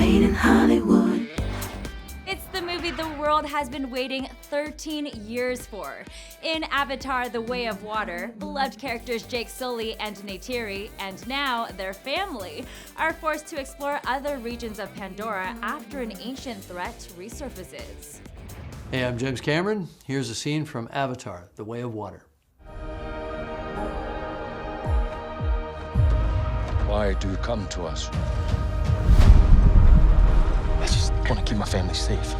made in Hollywood. It's the movie the world has been waiting 13 years for. In Avatar: The Way of Water, beloved characters Jake Sully and Neytiri, and now their family, are forced to explore other regions of Pandora after an ancient threat resurfaces. Hey, I'm James Cameron. Here's a scene from Avatar: The Way of Water. Why do you come to us? I just want to keep my family safe.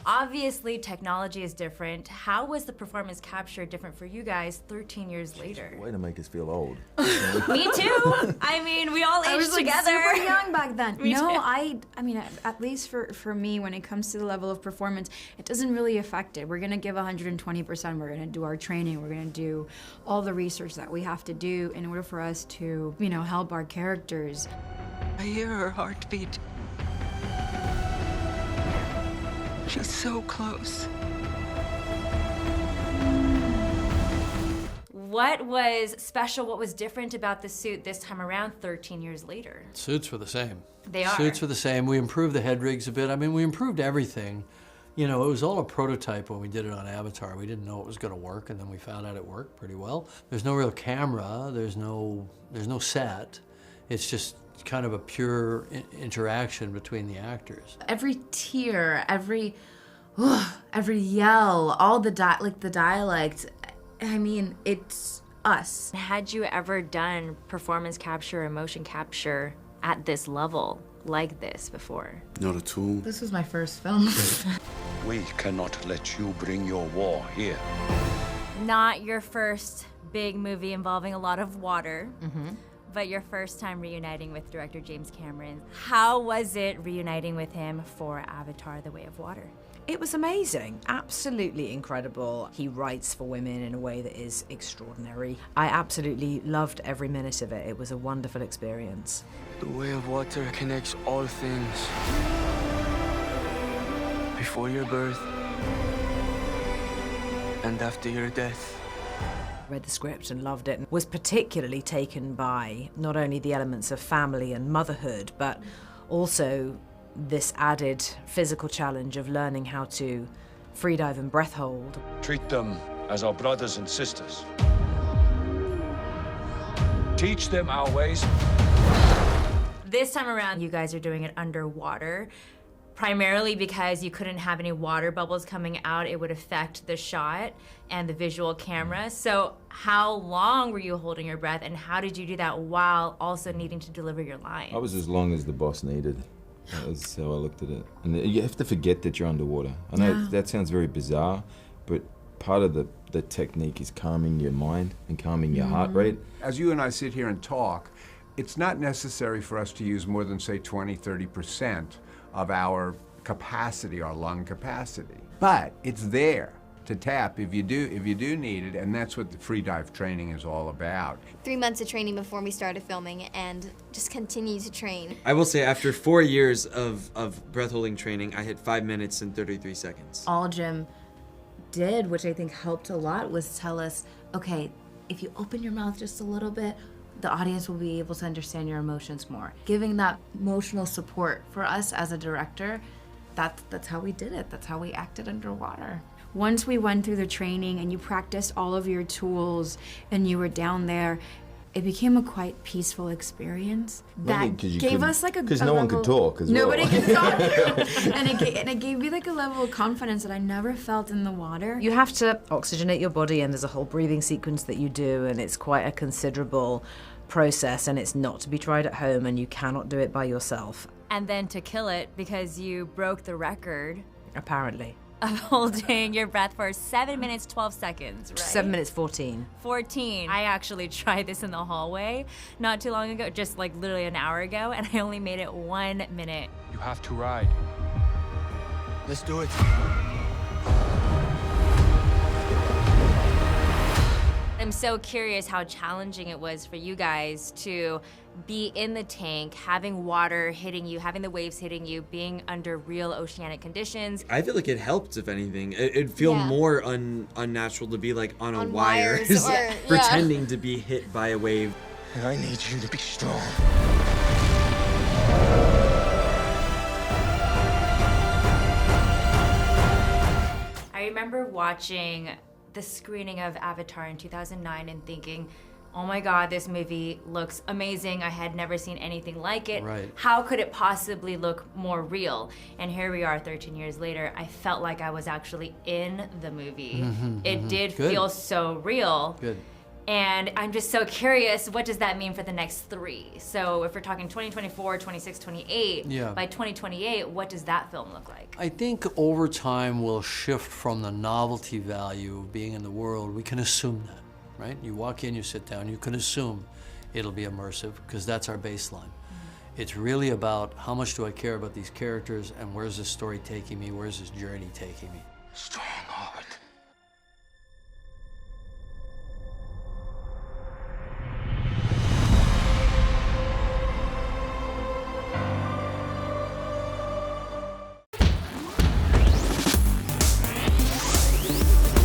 Obviously, technology is different. How was the performance capture different for you guys 13 years later? Way to make us feel old. Me too. I mean, we all aged together. Super young back then. Me No, too. I mean, at least for me, when it comes to the level of performance, it doesn't really affect it. We're gonna give 120%. We're gonna do our training. We're gonna do all the research that we have to do in order for us to, help our characters. I hear her heartbeat. She's so close. What was special? What was different about the suit this time around 13 years later? Suits were the same. They are. Suits were the same. We improved the head rigs a bit. I mean, we improved everything. It was all a prototype when we did it on Avatar. We didn't know it was going to work, and then we found out it worked pretty well. There's no real camera. There's no set. It's just kind of a pure interaction between the actors. Every tear, every yell, all the dialect. I mean, it's us. Had you ever done performance capture or motion capture at this level like this before? Not at all. This was my first film. We cannot let you bring your war here. Not your first big movie involving a lot of water. But your first time reuniting with director James Cameron. How was it reuniting with him for Avatar: The Way of Water? It was amazing, absolutely incredible. He writes for women in a way that is extraordinary. I absolutely loved every minute of it. It was a wonderful experience. The way of water connects all things. Before your birth and after your death. Read the script and loved it, and was particularly taken by not only the elements of family and motherhood, but also this added physical challenge of learning how to freedive and breath hold. Treat them as our brothers and sisters. Teach them our ways. This time around, you guys are doing it underwater, primarily because you couldn't have any water bubbles coming out. It would affect the shot and the visual camera. So how long were you holding your breath, and how did you do that while also needing to deliver your lines? I was as long as the boss needed. That was how I looked at it. And you have to forget that you're underwater. I know that sounds very bizarre, but part of the technique is calming your mind and calming your heart rate. As you and I sit here and talk, it's not necessary for us to use more than, say, 20–30% of our capacity, our lung capacity. But it's there to tap if you do need it, and that's what the free dive training is all about. 3 months of training before we started filming, and just continue to train. I will say, after 4 years of breath holding training, I hit 5 minutes and 33 seconds. All Jim did, which I think helped a lot, was tell us, okay, if you open your mouth just a little bit, the audience will be able to understand your emotions more. Giving that emotional support for us as a director, that's how we did it. That's how we acted underwater. Once we went through the training and you practiced all of your tools and you were down there, it became a quite peaceful experience. That gave us like a because no one could talk as nobody well. could talk. and it gave me like a level of confidence that I never felt in the water. You have to oxygenate your body, and there's a whole breathing sequence that you do, and it's quite a considerable process, and it's not to be tried at home, and you cannot do it by yourself. And then to kill it, because you broke the record Apparently. of holding your breath for 7 minutes, 12 seconds, right? 7 minutes 14. 14. I actually tried this in the hallway not too long ago, just like literally an hour ago, and I only made it 1 minute. You have to ride. Let's do it. I'm so curious how challenging it was for you guys to be in the tank, having water hitting you, having the waves hitting you, being under real oceanic conditions. I feel like it helped, if anything. It'd feel more unnatural to be like on a wire, wires or, pretending to be hit by a wave. And I need you to be strong. remember watching the screening of Avatar in 2009 and thinking, oh my God, this movie looks amazing. I had never seen anything like it. Right. How could it possibly look more real? And here we are 13 years later. I felt like I was actually in the movie. It did Good. feel so real. Good. And I'm just so curious, what does that mean for the next 3? So if we're talking 2024, 26, 28, Yeah. by 2028, what does that film look like? I think over time we'll shift from the novelty value of being in the world. We can assume that, right? You walk in, you sit down, you can assume it'll be immersive because that's our baseline. It's really about how much do I care about these characters and where's this story taking me, where's this journey taking me. Strong heart.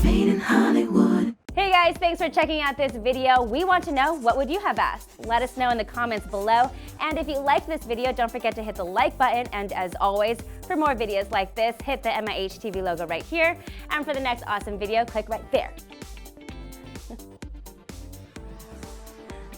Made in Hollywood. Hey guys, thanks for checking out this video. We want to know, what would you have asked? Let us know in the comments below. And if you liked this video, don't forget to hit the like button. And as always, for more videos like this, hit the MIH TV logo right here. And for the next awesome video, click right there.